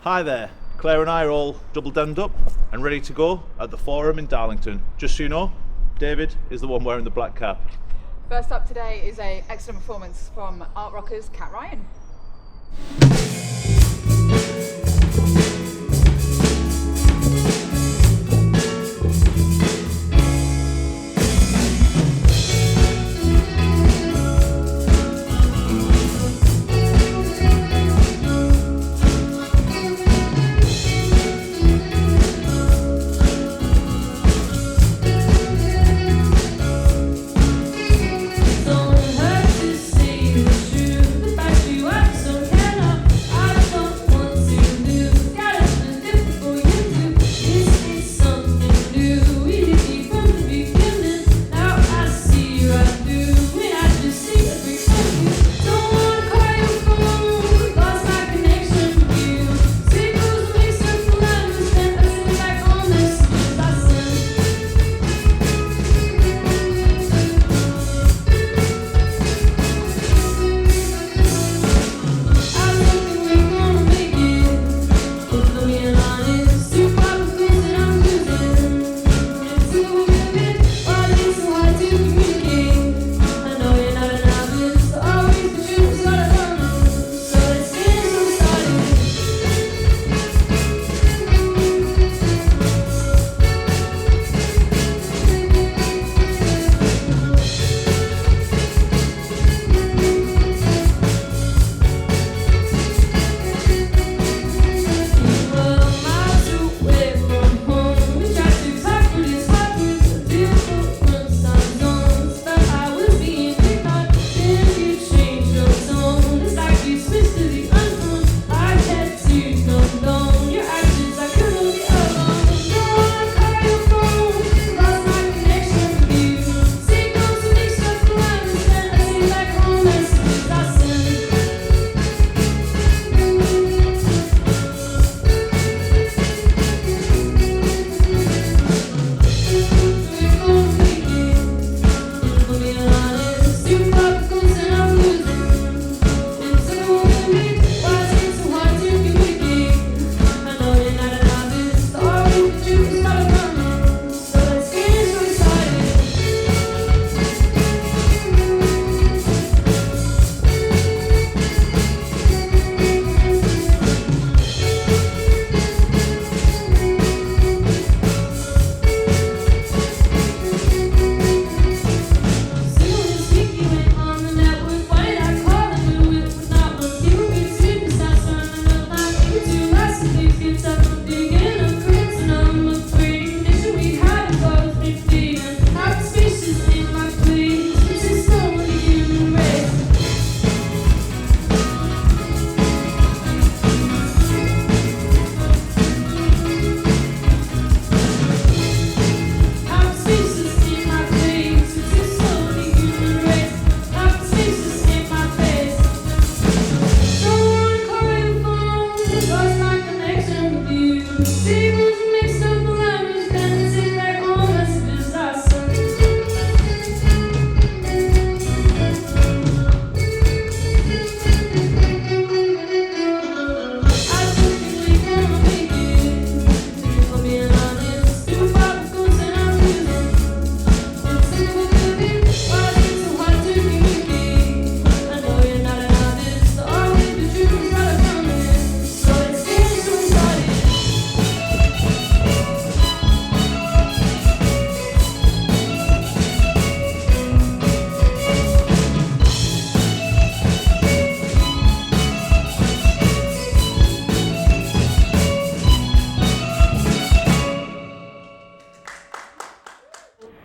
Hi there, Claire and I are all double denned up and ready to go at the Forum in Darlington. Just so you know, David is the one wearing the black cap. First up today is an excellent performance from art rockers Cat Ryan.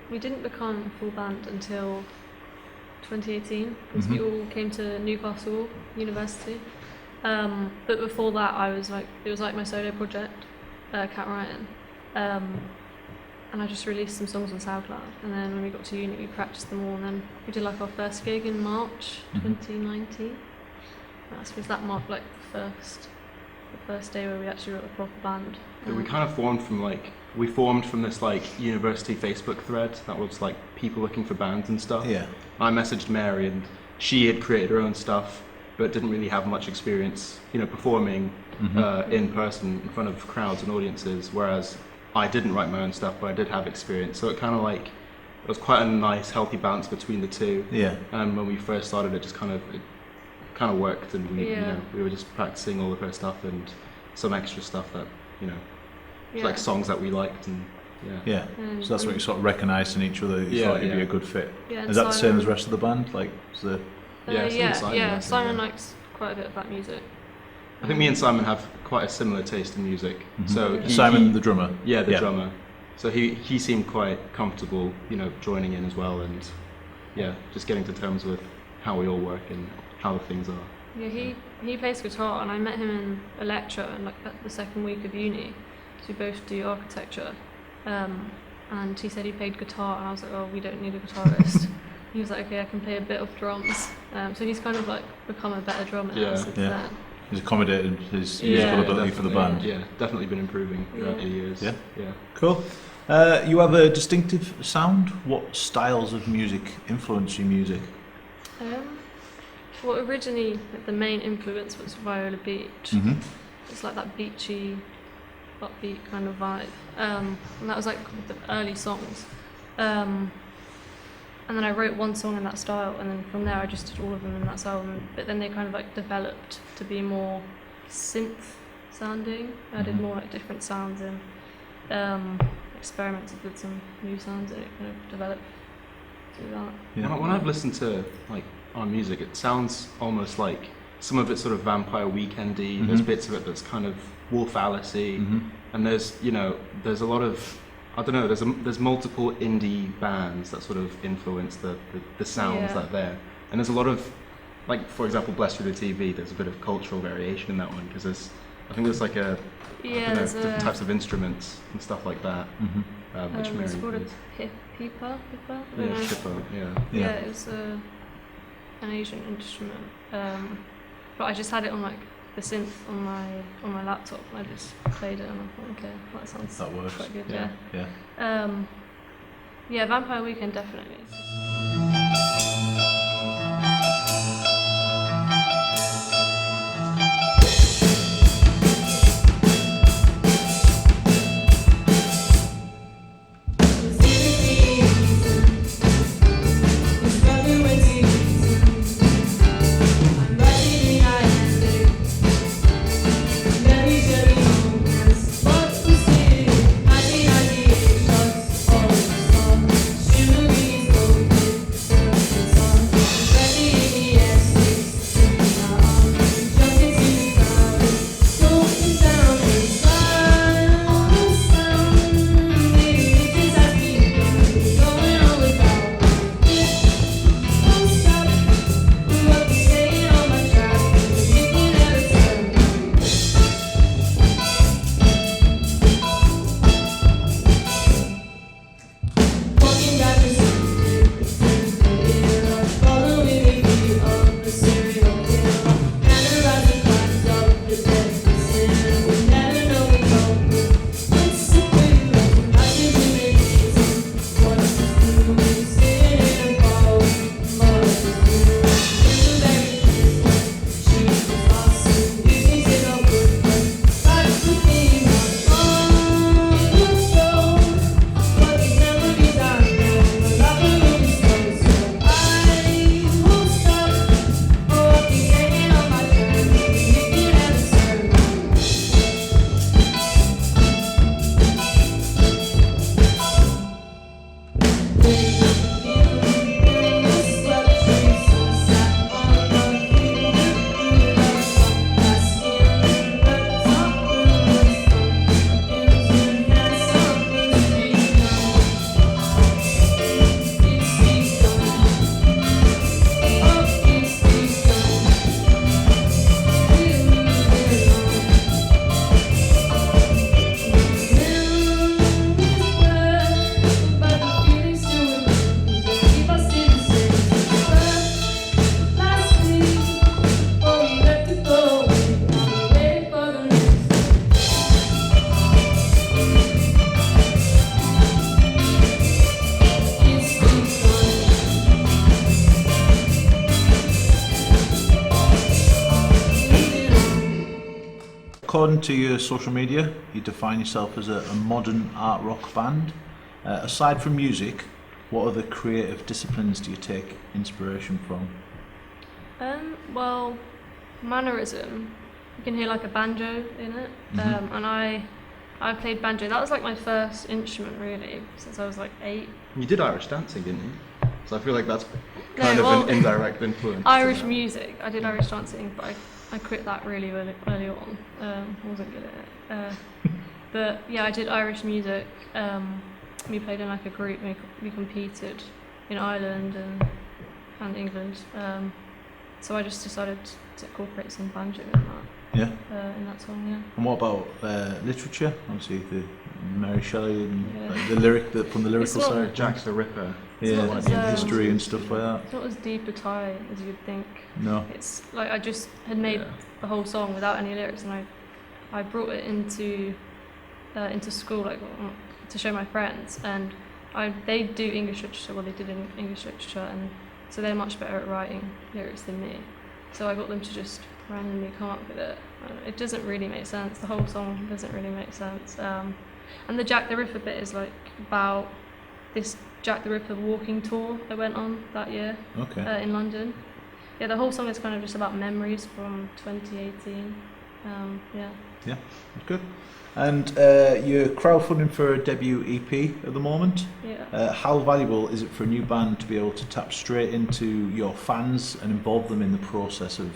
We didn't become a full band until 2018 because we all came to Newcastle University. But before that, it was like my solo project, Cat Ryan, and I just released some songs on SoundCloud. And then when we got to uni, we practiced them all, and then we did like our first gig in March 2019. That marked like the first day where we actually wrote a proper band. We kind of formed from this like university Facebook thread that was like people looking for bands and stuff. Yeah. I messaged Mary and she had created her own stuff, but didn't really have much experience, performing in person in front of crowds and audiences. Whereas I didn't write my own stuff, but I did have experience. So it kind of like, it was quite a nice, healthy balance between the two. Yeah. And when we first started, it kind of worked, and we were just practicing all of her stuff and some extra stuff that like songs that we liked, and Yeah. So that's what you sort of recognised in each other. That you thought you'd be a good fit. Yeah, is that the same as the rest of the band? Like, is the Simon likes quite a bit of that music. I think me and Simon have quite a similar taste in music. So Simon, the drummer. Yeah, the drummer. So he seemed quite comfortable, joining in as well, and just getting to terms with how we all work and how the things are. Yeah, he plays guitar, and I met him in a lecture and at the second week of uni. So we both do architecture, and he said he played guitar, and I was like, oh, we don't need a guitarist. He was like, okay, I can play a bit of drums. So he's kind of like become a better drummer since then. He's accommodated his musical ability for the band. Yeah, definitely been improving throughout the years. Yeah. Yeah. Cool. You have a distinctive sound. What styles of music influence your music? Well, originally the main influence was Viola Beach. Mm-hmm. It's like that beachy, upbeat kind of vibe, and that was like the early songs. And then I wrote one song in that style, and then from there I just did all of them in that style. But then they kind of like developed to be more synth sounding. I did more like different sounds and experimented with some new sounds, and it kind of developed to that. Yeah. When I've listened to like our music, it sounds almost like some of it's sort of Vampire Weekend-y. There's bits of it that's kind of Wolf Alice-y, and there's a lot of, I don't know, there's multiple indie bands that sort of influence the sounds that are there, and there's a lot of, like, for example, Blessed Through the TV. There's a bit of cultural variation in that one, because I think there's like different types of instruments and stuff like that. Which it's called a pipa. Yeah. It was an Asian instrument, but I just had it on like the synth on my laptop. I just played it and I thought, okay, that works quite good. Yeah. Vampire Weekend definitely. Should be so good. according to your social media, you define yourself as a modern art rock band. Aside from music, what other creative disciplines do you take inspiration from? Well, mannerism. You can hear like a banjo in it, and I played banjo. That was like my first instrument really since I was like 8. You did Irish dancing, didn't you? So I feel like that's kind of an indirect influence. Irish music. I did Irish dancing, but I quit that really early on. Wasn't good at it. But yeah, I did Irish music. We played in like a group. We competed in Ireland and England. So I just decided to incorporate some banjo in that. Yeah. In that song, yeah. And what about literature? Obviously, the Mary Shelley and like, the lyric from the lyrical side. Jack the Ripper. Yeah, not like as, history and stuff like that. It's not as deep a tie as you'd think. No. It's like I just had made the whole song without any lyrics, and I brought it into school like to show my friends, and they do English literature. Well, they did English literature, and so they're much better at writing lyrics than me. So I got them to just randomly come up with it. It doesn't really make sense. The whole song doesn't really make sense. And the Jack the Ripper bit is like about this Jack the Ripper walking tour I went on that year in London. Yeah, the whole song is kind of just about memories from 2018. Yeah, that's good. And you're crowdfunding for a debut EP at the moment. Yeah. How valuable is it for a new band to be able to tap straight into your fans and involve them in the process of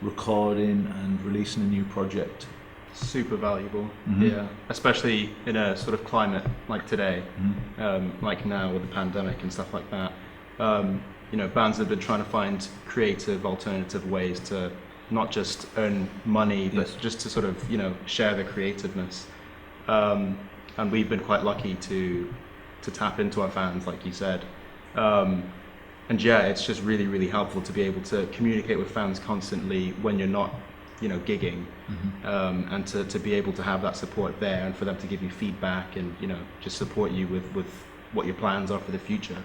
recording and releasing a new project? Super valuable, yeah. Especially in a sort of climate like today, like now with the pandemic and stuff like that. Bands have been trying to find creative, alternative ways to not just earn money, but just to sort of, share the creativeness. And we've been quite lucky to tap into our fans, like you said. And yeah, it's just really, really helpful to be able to communicate with fans constantly when you're not, gigging, and to be able to have that support there and for them to give you feedback and, just support you with what your plans are for the future,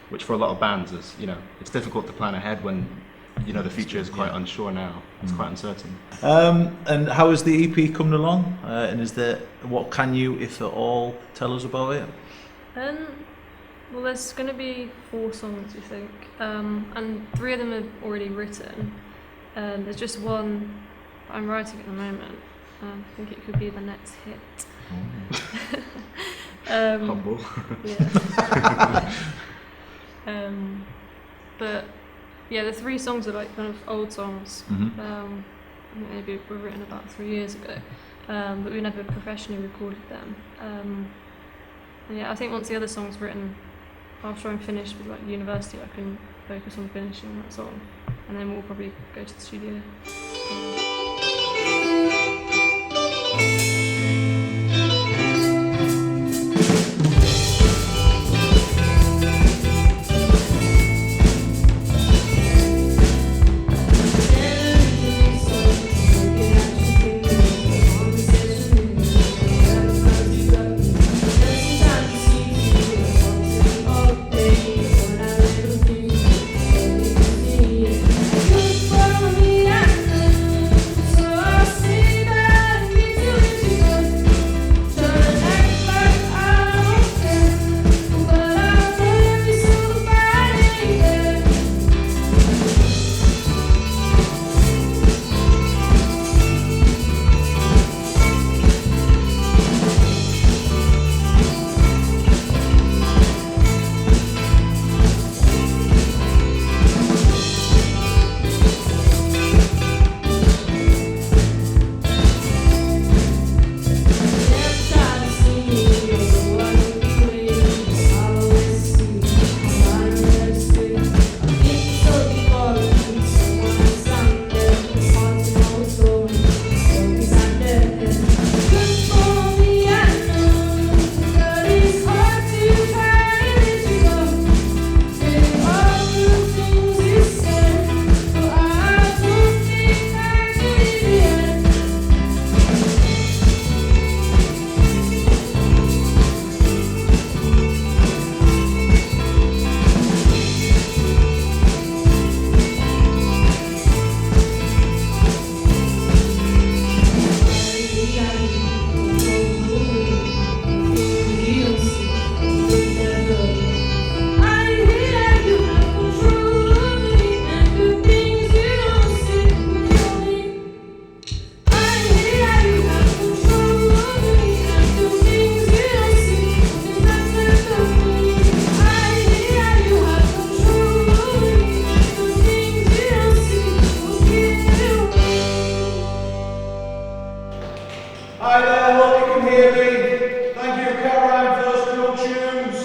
which for a lot of bands is, it's difficult to plan ahead when the future is quite unsure now. It's quite uncertain. And how is the EP coming along? And what can you, if at all, tell us about it? Well, there's going to be 4 songs, we think, and 3 of them are already written. There's just one I'm writing at the moment. I think it could be the next hit. Humble. Yeah. But yeah, the 3 songs are like kind of old songs. I think maybe were written about 3 years ago, but we never professionally recorded them. And yeah, I think once the other song's written, after I'm finished with like university, I can focus on finishing that song, and then we'll probably go to the studio. Hi there, hope you can hear me. Thank you, Caroline, for those cool tunes.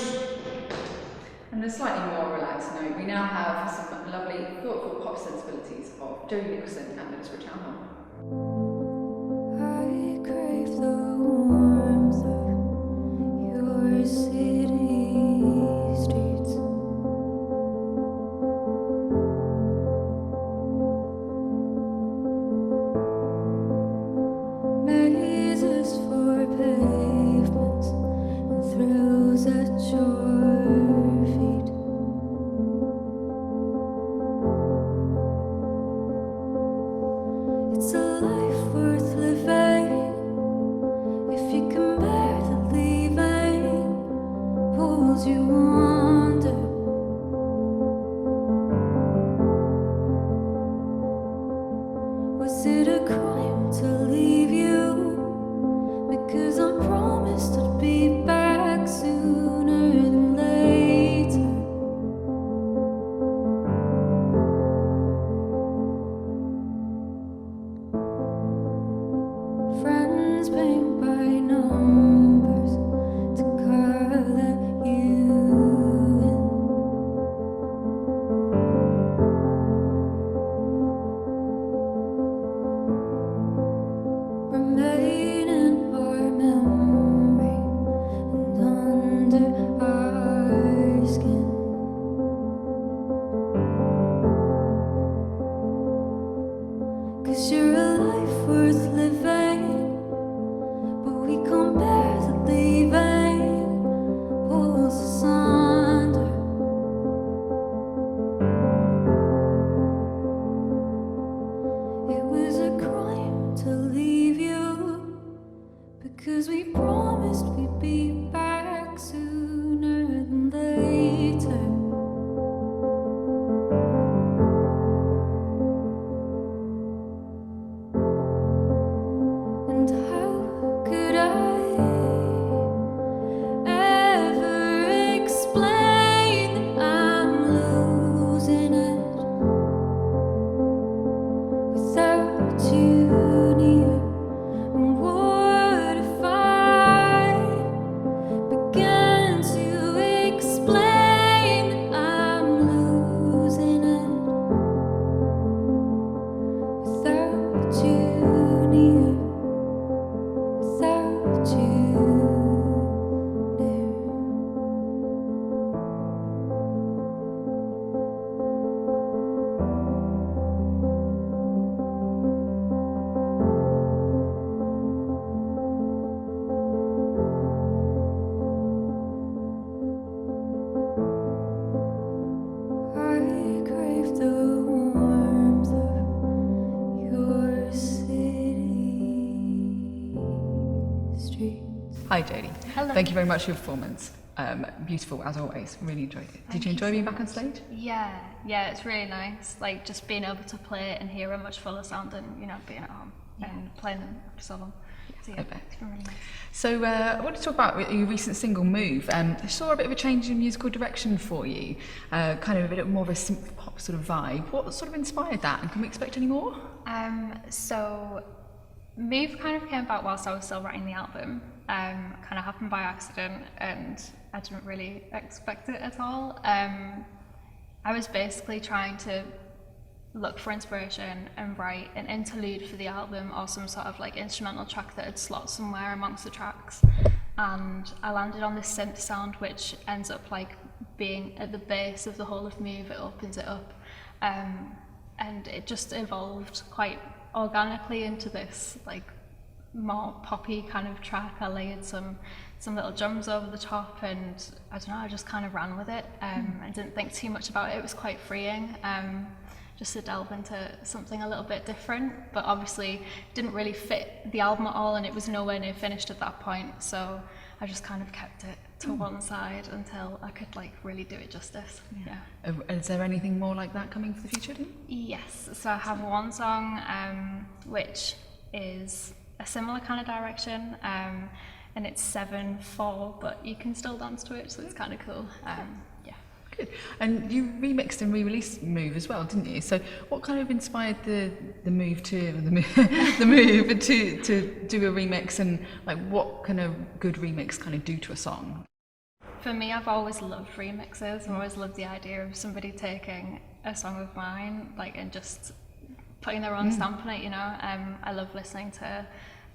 On a slightly more relaxed note, we now have some lovely, thoughtful pop sensibilities of Jodie Nicholson at Middlesbrough Town Hall. I crave the warmth of your city streets. Mazes for pavements and thrills at your feet. It's a life worth living if you can bear the leaving, pulls you under. Was it a crime to leave you? Because I promised I'd be back sooner than later. Friends paint by numbers to color you in. Remain in our memory and under our skin. 'Cause you're a life worth living, but we can't bear the leaving, pulls us under. It was a crime to leave you, because we promised we'd be back sooner than later. And how could I ever explain that I'm losing it without you near? And what if I began to explain that I'm losing it without you near? Without you near. I crave the warmth of your city streets. Hi Jodie. Hello. Thank you very much for your performance. Beautiful as always. Really enjoyed it. Did you enjoy being back on stage? Yeah, it's really nice. Like just being able to play it and hear a much fuller sound than being at home and playing them after so long. So yeah, I bet. it's been really nice. So I want to talk about your recent single Move. I saw a bit of a change in musical direction for you, kind of a bit more of a synth pop sort of vibe. What sort of inspired that, and can we expect any more? So Move kind of came about whilst I was still writing the album. Kind of happened by accident, and I didn't really expect it at all. I was basically trying to look for inspiration and write an interlude for the album, or some sort of like instrumental track that had slot somewhere amongst the tracks, and I landed on this synth sound which ends up like being at the base of the whole of Move. It opens it up, and it just evolved quite organically into this like more poppy kind of track. I layered some little drums over the top, and I don't know, I just kind of ran with it. I didn't think too much about it. It was quite freeing, just to delve into something a little bit different, but obviously didn't really fit the album at all, and it was nowhere near finished at that point, so I just kind of kept it to one side until I could like really do it justice. Yeah. Is there anything more like that coming for the future, do you? Yes, so I have one song which is a similar kind of direction, and it's 7/4, but you can still dance to it, so it's kind of cool. Yeah. Good. And you remixed and re-released Move as well, didn't you? So what kind of inspired the move to the move to do a remix, and like what can a good remix kind of do to a song? For me, I've always loved remixes. I've always loved the idea of somebody taking a song of mine, like, and just putting their own stamp on it, you know. I love listening to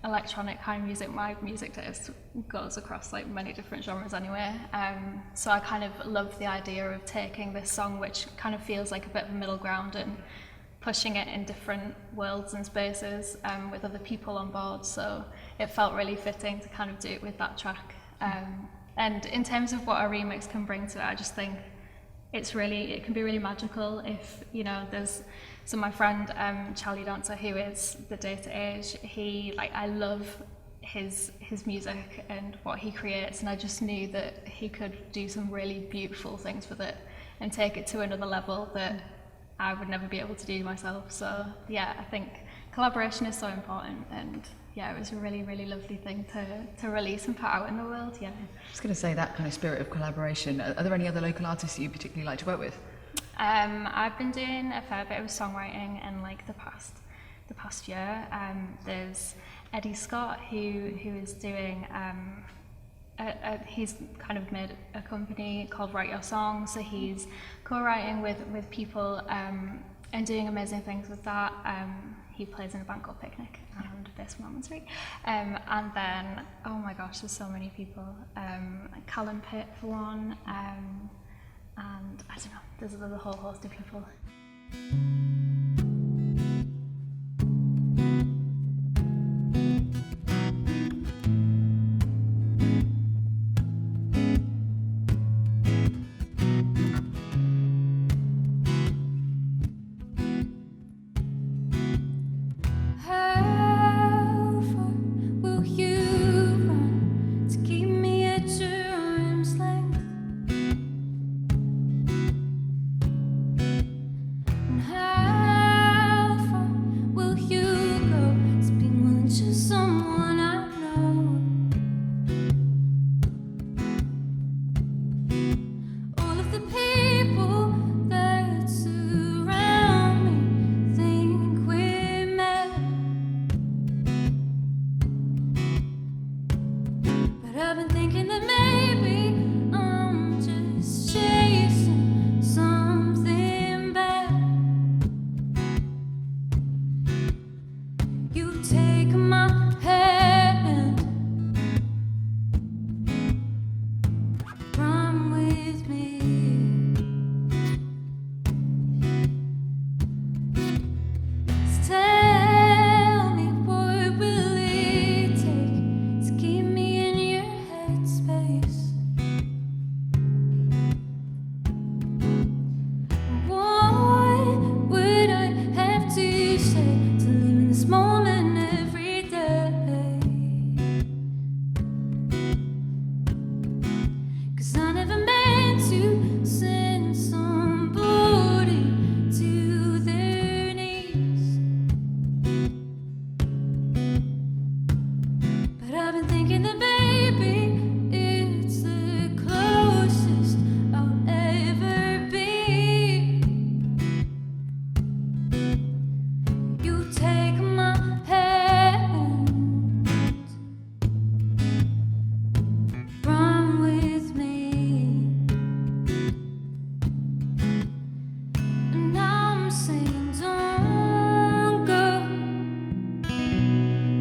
electronic kind of music. My music taste goes across like many different genres anyway. So I kind of love the idea of taking this song, which kind of feels like a bit of a middle ground, and pushing it in different worlds and spaces with other people on board. So it felt really fitting to kind of do it with that track. And in terms of what a remix can bring to it, I just think it can be really magical if, you know, so my friend Charlie Dancer, who is the Data Age, I love his music and what he creates, and I just knew that he could do some really beautiful things with it and take it to another level that I would never be able to do myself. So yeah, I think collaboration is so important, and yeah, it was a really, really lovely thing to release and put out in the world. Yeah. I was going to say, that kind of spirit of collaboration. Are there any other local artists that you particularly like to work with? I've been doing a fair bit of songwriting in like the past year. There's Eddie Scott who is doing he's kind of made a company called Write Your Song, so he's co-writing with people and doing amazing things with that. He plays in a band called Picnic and This Moment's Right. And then, oh my gosh, there's so many people. Callum Pitt for one. And I don't know, there's a whole host of people.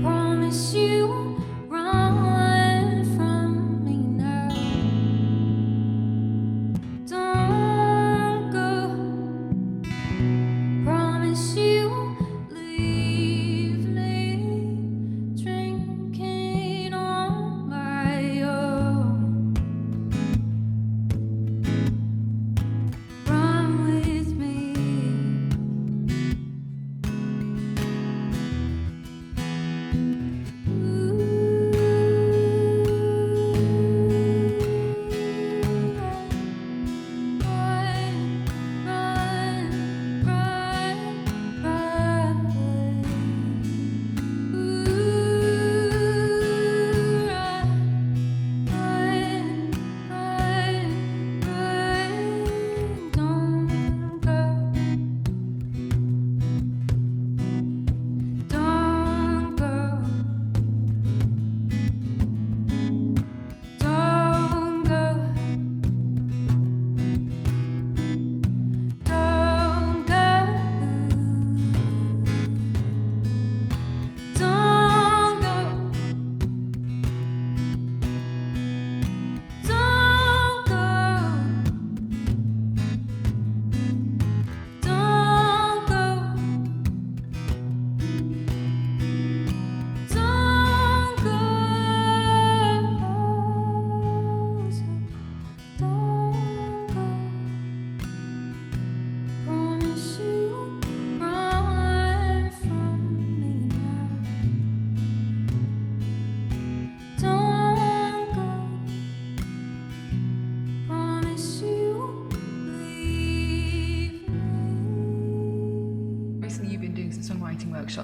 Promise you won't run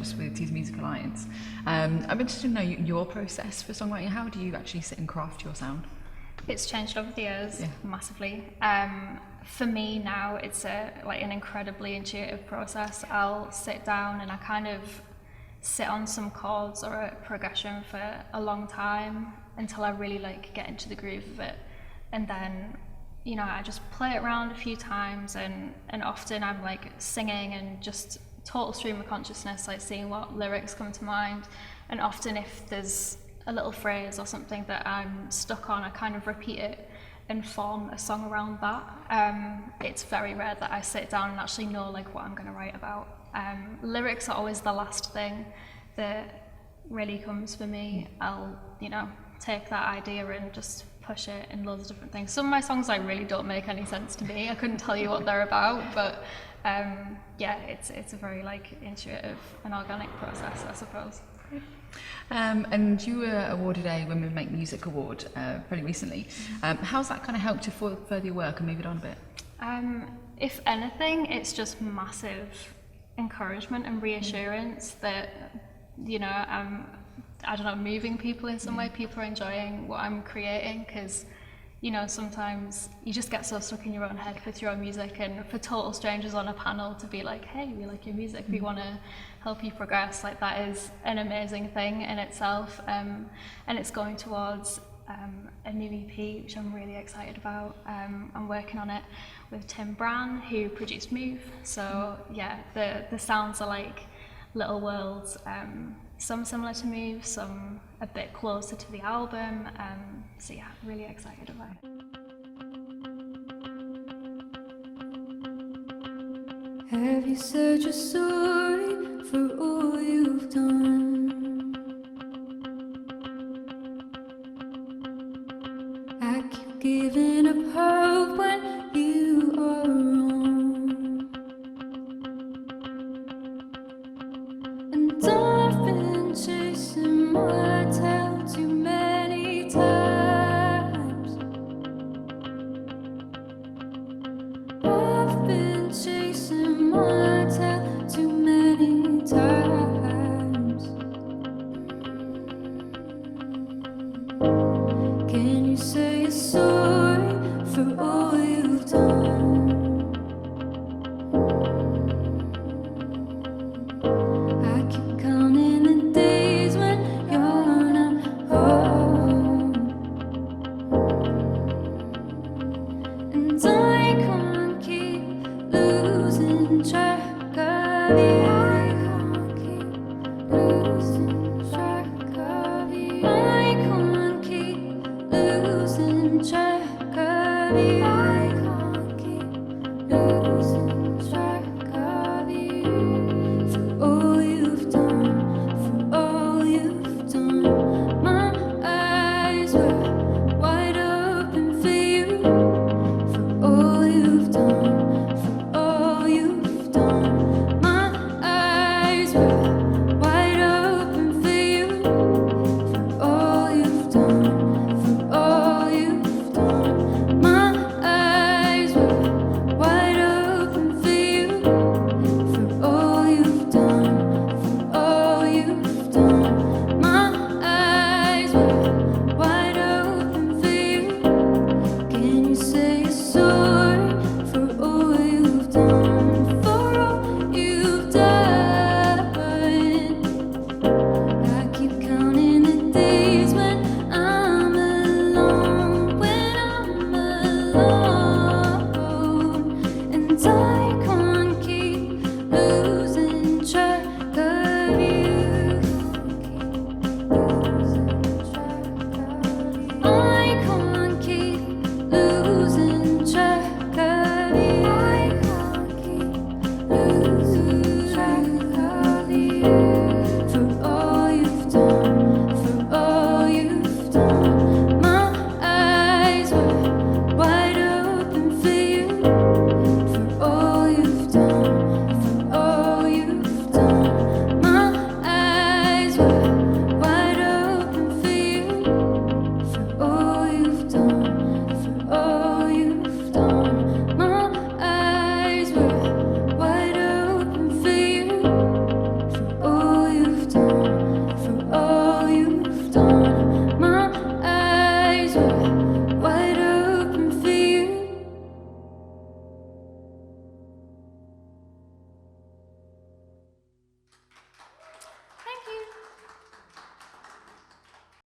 workshops with Tees Music Alliance. I'm interested to know your process for songwriting. How do you actually sit and craft your sound? It's changed over the years massively. For me now, it's an incredibly intuitive process. I'll sit down and I kind of sit on some chords or a progression for a long time until I really get into the groove of it, and then I just play it around a few times, and often I'm singing and just total stream of consciousness, seeing what lyrics come to mind, and often if there's a little phrase or something that I'm stuck on, I kind of repeat it and form a song around that. It's very rare that I sit down and actually know what I'm going to write about. Lyrics are always the last thing that really comes for me. I'll take that idea and just push it in loads of different things. Some of my songs really don't make any sense to me. I couldn't tell you what they're about, but it's a very intuitive and organic process, I suppose. And you were awarded a Women Make Music award fairly recently. How's that kind of helped to further your work and move it on a bit? If anything, it's just massive encouragement and reassurance that I don't know, moving people in some way. People are enjoying what I'm creating, because sometimes you just get so stuck in your own head with your own music, and for total strangers on a panel to be like, hey, we like your music, we want to help you progress, that is an amazing thing in itself. And it's going towards a new EP, which I'm really excited about. I'm working on it with Tim Bran, who produced Move. So yeah, the sounds are little worlds, some similar to Move, some a bit closer to the album. So yeah, really excited about it. Have you said you're sorry for all you've done? I keep giving up hope when